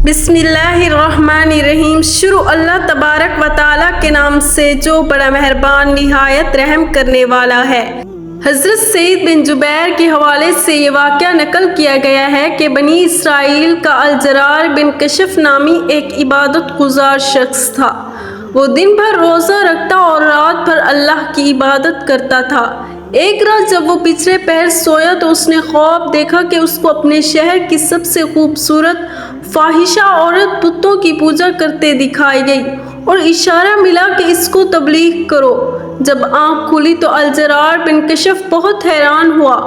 बिस्मिल्लाहिर्रहमानिर्रहीम। शुरू अल्लाह तबारक व ताला के नाम से जो बड़ा मेहरबान निहायत रहम करने वाला है। हज़रत सईद बिन जुबैर के हवाले से ये वाक़या नकल किया गया है कि बनी इसराइल का अल-जरार बिन कशफ नामी एक इबादत गुजार शख्स था। वो दिन भर रोज़ा रखता और रात भर अल्लाह की इबादत करता था। एक रात जब वो पिछले पहर सोया तो उसने ख्वाब देखा कि उसको अपने शहर की सबसे खूबसूरत फाहिशा औरत बुतों की पूजा करते दिखाई गई और इशारा मिला कि इसको तबलीग करो। जब आँख खुली तो अल-जरार बिन कशफ बहुत हैरान हुआ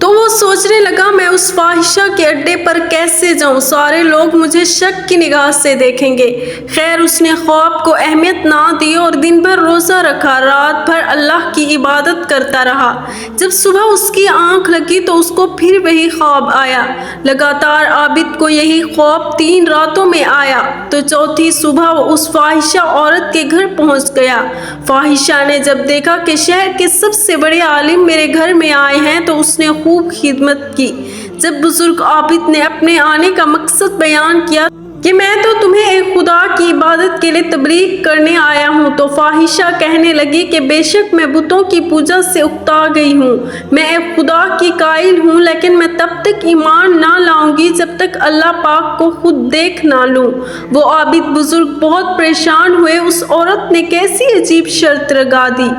तो वो सोचने लगा, मैं उस फाहिशा के अड्डे पर कैसे जाऊं? सारे लोग मुझे शक की निगाह से देखेंगे। खैर, उसने ख्वाब को अहमियत ना दी और दिन भर रोज़ा रखा, रात भर अल्लाह की इबादत करता रहा। जब सुबह उसकी आंख लगी तो उसको फिर वही ख्वाब आया। लगातार आबिद को यही ख्वाब 3 रातों में आया तो चौथी सुबह वो उस फाहिशा औरत के घर पहुंच गया। फाहिशा ने जब देखा कि शहर के सबसे बड़े आलिम मेरे घर में आए हैं तो उसने खूब खिदमत की। जब बुजुर्ग आबिद ने अपने आने का मकसद बयान किया कि मैं तो तुम्हें एक खुदा की इबादत के लिए तबलीग करने आया हूँ, तो फाहिशा कहने लगी कि बेशक मैं बुतों की पूजा से उकता गई हूँ। मैं एक खुदा की कायल हूँ, लेकिन मैं तब तक ईमान ना लाऊंगी जब तक अल्लाह पाक को खुद देख ना लूँ। वो आबिद बुजुर्ग बहुत परेशान हुए। उस औरत ने कैसी अजीब शर्त लगा दी,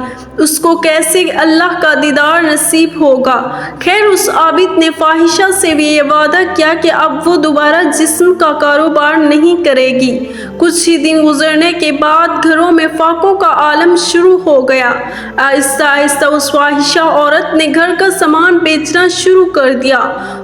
उसको कैसे अल्लाह का दीदार नसीब होगा। खैर, उस आबिद ने फाहिशा से भी ये वादा किया कि अब वो दोबारा जिस्म का कारोबार नहीं करेगी। कुछ ही दिन गुजरने के बाद घरों में फाकों का आलम शुरू हो गया। आहिस्ता आहिस्ता उस फाहिशा औरत ने घर का सामान बेचना शुरू कर दिया।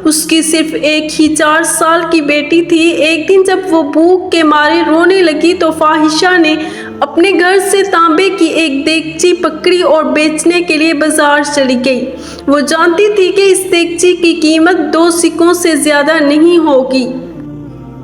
उसकी सिर्फ एक ही 4 साल की बेटी थी। एक दिन जब वो भूख के मारे रोने लगी तो फाहिशा ने अपने घर से तांबे की एक देगची पकड़ी और बेचने के लिए बाजार चली गई। वो जानती थी कि इस देगची की कीमत 2 सिक्कों से ज्यादा नहीं होगी।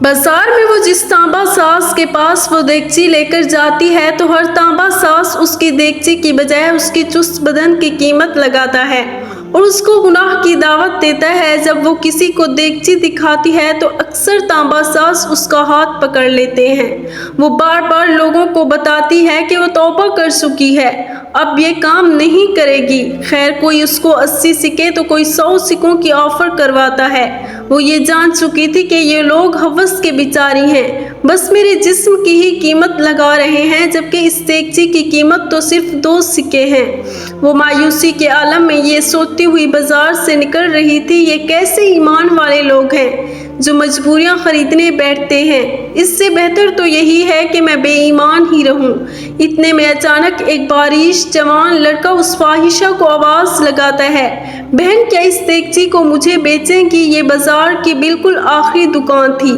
बाजार में वो जिस तांबा सास के पास वो देगची लेकर जाती है तो हर तांबा सास उसकी देगची की बजाय उसकी चुस्त बदन की कीमत लगाता है और उसको गुनाह की दावत देता है। जब वो किसी को देगची दिखाती है तो अक्सर तांबा सास उसका हाथ पकड़ लेते हैं। वो बार बार लोगों को बताती है कि वो तौबा कर चुकी है, अब ये काम नहीं करेगी। खैर, कोई उसको 80 सिक्के तो कोई 100 सिक्कों की ऑफर करवाता है। वो ये जान चुकी थी कि ये लोग हवस के बिचारी हैं, बस मेरे जिस्म की ही कीमत लगा रहे हैं, जबकि इस देगची की कीमत तो सिर्फ 2 सिक्के हैं। वो मायूसी के आलम में ये सोचती हुई बाजार से निकल रही थी, ये कैसे ईमान वाले लोग हैं जो मजबूरियां खरीदने बैठते हैं। इससे बेहतर तो यही है कि मैं बेईमान ही रहूं। इतने में अचानक एक बारिश जवान लड़का उस फाहिशा को आवाज लगाता है, बहन क्या इस देगची को मुझे बेचेंगी? ये बाजार की बिल्कुल आखिरी दुकान थी।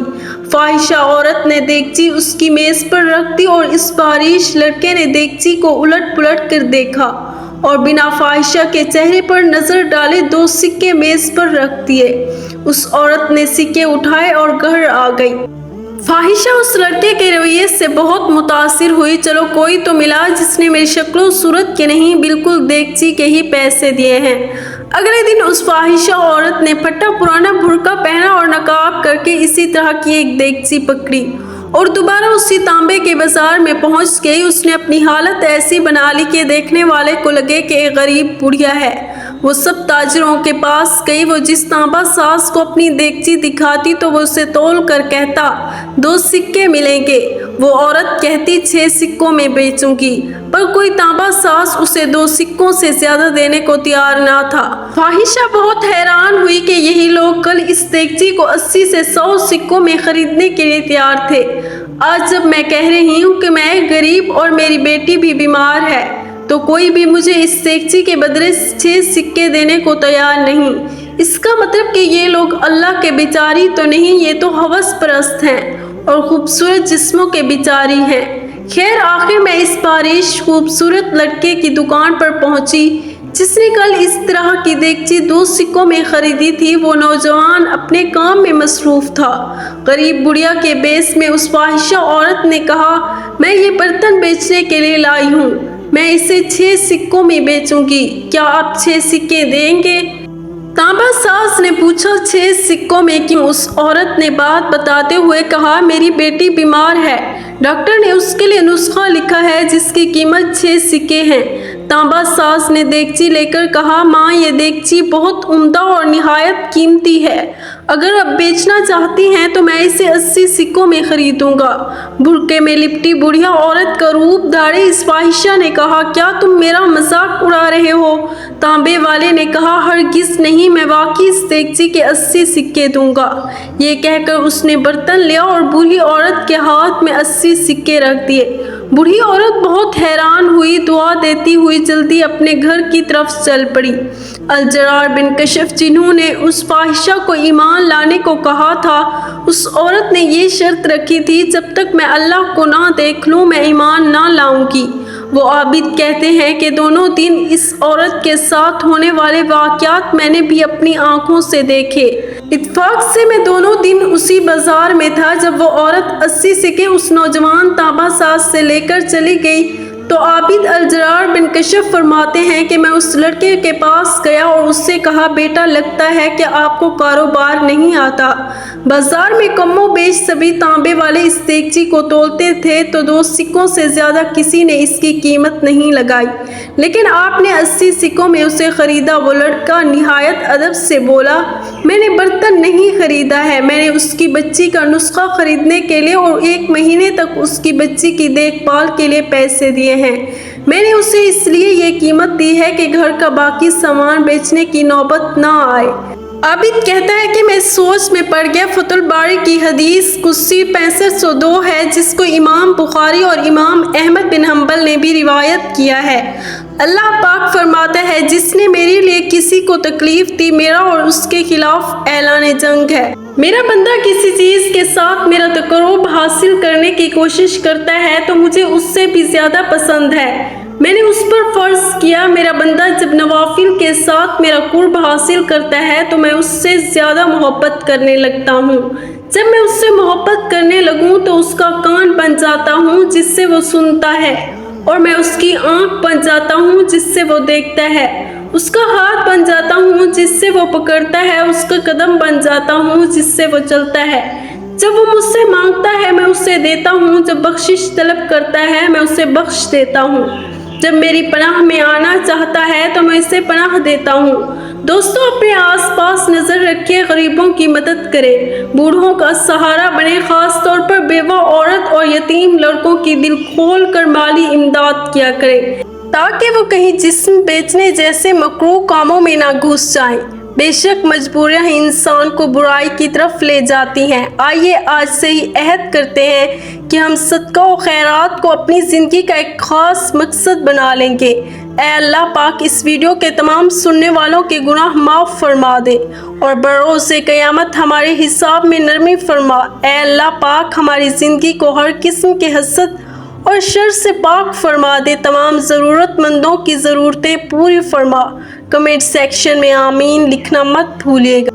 फाहिशा औरत ने देगची उसकी मेज पर रख दी और इस बारिश लड़के ने देगची को उलट पुलट कर देखा और बिना फाहिशा के चेहरे पर नजर डाले 2 सिक्के मेज पर रख दिए। उस औरत ने सिक्के उठाए और घर आ गई। फाहिशा उस लड़के के रवैये से बहुत मुतासिर हुई। चलो कोई तो मिला जिसने मेरी शक्लो सूरत के नहीं बिल्कुल देगची के ही पैसे दिए हैं। अगले दिन उस फाहिशा औरत ने फटा पुराना बुर्का पहना और नकाब करके इसी तरह की एक देगची पकड़ी और दोबारा उसी तांबे के बाजार में पहुंच गई। उसने अपनी हालत ऐसी बना ली कि देखने वाले को लगे कि एक गरीब बुढ़िया है। वो सब ताजरों के पास गई। वो जिस तांबा सास को अपनी देगची दिखाती तो वो उसे तोल कर कहता 2 सिक्के मिलेंगे। वो औरत कहती 6 सिक्कों में बेचूंगी, पर कोई तांबा सास उसे 2 सिक्कों से ज्यादा देने को तैयार ना था। फाहिशा बहुत हैरान हुई कि यही लोग कल इस देगची को 80 से 100 सिक्कों में खरीदने के लिए तैयार थे। आज जब मैं कह रही हूँ कि मैं गरीब और मेरी बेटी भी बीमार है तो कोई भी मुझे इस देगची के बदले 6 सिक्के देने को तैयार नहीं। इसका मतलब कि ये लोग अल्लाह के बिचारी तो नहीं, ये तो हवस परस्त हैं और खूबसूरत जिस्मों के बिचारी हैं। खैर, आखिर मैं इस बारिश खूबसूरत लड़के की दुकान पर पहुंची जिसने कल इस तरह की देगची 2 सिक्कों में खरीदी थी। वो नौजवान अपने काम में मसरूफ था। गरीब बुढ़िया के बेस में उस फाहिशा औरत ने कहा, मैं ये बर्तन बेचने के लिए लाई हूँ, मैं इसे 6 सिक्कों में बेचूंगी, क्या आप 6 सिक्के देंगे? तांबा सास ने पूछा 6 सिक्कों में क्यों? उस औरत ने बात बताते हुए कहा, मेरी बेटी बीमार है, डॉक्टर ने उसके लिए नुस्खा लिखा है जिसकी कीमत 6 सिक्के हैं। तांबा सास ने देगची लेकर कहा, माँ ये देगची बहुत उम्दा और निहायत कीमती है, अगर आप बेचना चाहती हैं तो मैं इसे 80 सिक्कों में खरीदूंगा। बुरके में लिपटी बुढ़िया औरत का रूप धारी इस फाहिशा ने कहा, क्या तुम मेरा मजाक उड़ा रहे हो? तांबे वाले ने कहा, हरगिज नहीं, मैं वाकई इस देगची के 80 सिक्के दूंगा। ये कहकर उसने बर्तन लिया और बूढ़ी औरत के हाथ में 80 सिक्के रख दिए। बूढ़ी औरत बहुत हैरान हुई, दुआ देती हुई जल्दी अपने घर की तरफ चल पड़ी। अल-जरार बिन कशफ जिन्होंने उस फाहिशा को ईमान लाने को कहा था, उस औरत ने ये शर्त रखी थी, जब तक मैं अल्लाह को ना देख लूँ मैं ईमान ना लाऊंगी। वो आबिद कहते हैं कि दोनों दिन इस औरत के साथ होने वाले वाक़यात मैंने भी अपनी आंखों से देखे। इत्तेफाक से मैं दोनों दिन उसी बाजार में था जब वो औरत 80 सिक्के उस नौजवान तांबा सास से लेकर चली गई तो आबिद अल-जरार बिन कशफ फरमाते हैं कि मैं उस लड़के के पास गया और उससे कहा, बेटा लगता है कि आपको कारोबार नहीं आता। बाजार में कमो बेश सभी तांबे वाले इस देगची को तोलते थे तो 2 सिक्कों से ज़्यादा किसी ने इसकी कीमत नहीं लगाई, लेकिन आपने 80 सिक्कों में उसे ख़रीदा। वो लड़का निहायत अदब से बोला, मैंने बर्तन नहीं ख़रीदा है, मैंने उसकी बच्ची का नुस्खा ख़रीदने के लिए और 1 महीने तक उसकी बच्ची की देखभाल के लिए पैसे दिए हैं। मैंने उसे इसलिए ये कीमत दी है कि घर का बाकी सामान बेचने की नौबत ना आए। आबिद कहता है कि मैं सोच में पड़ गया। फतुल बारी की हदीस कुस्सी 6502 है, जिसको इमाम बुखारी और इमाम अहमद बिन हम्बल ने भी रिवायत किया है। अल्लाह पाक फरमाता है, जिसने मेरे लिए किसी को तकलीफ दी मेरा और उसके खिलाफ ऐलान जंग है। मेरा बंदा किसी चीज़ के साथ मेरा तकर्रुब हासिल करने की कोशिश करता है तो मुझे उससे भी ज़्यादा पसंद है। मैंने उस पर फ़र्ज़ किया, मेरा बंदा जब नवाफिल के साथ मेरा कुर्ब हासिल करता है तो मैं उससे ज़्यादा मोहब्बत करने लगता हूँ। जब मैं उससे मोहब्बत करने लगूँ तो उसका कान बन जाता हूँ जिससे वो सुनता है, और मैं उसकी आँख बन जाता हूँ जिससे वो देखता है, उसका हाथ बन जाता हूँ जिससे वो पकड़ता है, उसका कदम बन जाता हूँ जिससे वो चलता है। जब वो मुझसे मांगता है मैं उसे देता हूँ, जब बख्शिश तलब करता है मैं उसे बख्श देता हूँ, जब मेरी पनाह में आना चाहता है तो मैं इसे पनाह देता हूँ। दोस्तों, अपने आसपास नज़र रखिए, गरीबों की मदद करें, बूढ़ों का सहारा बने, ख़ास तौर पर बेवा औरत और यतीम लड़कों की दिल खोल कर माली इमदाद किया करें ताकि वो कहीं जिस्म बेचने जैसे मकरूह कामों में ना घुस जाएं। बेशक मजबूरियां इंसान को बुराई की तरफ ले जाती हैं। आइए आज से ही अहद करते हैं कि हम सदका और खैरात को अपनी ज़िंदगी का एक ख़ास मकसद बना लेंगे। ऐ अल्लाह पाक इस वीडियो के तमाम सुनने वालों के गुनाह माफ़ फरमा दे और बरोज़े क़यामत हमारे हिसाब में नरमी फरमा। ऐ अल्लाह पाक हमारी ज़िंदगी को हर किस्म के हसद और शर से पाक फरमा दे, तमाम ज़रूरतमंदों की ज़रूरतें पूरी फरमा। कमेंट सेक्शन में आमीन लिखना मत भूलिएगा।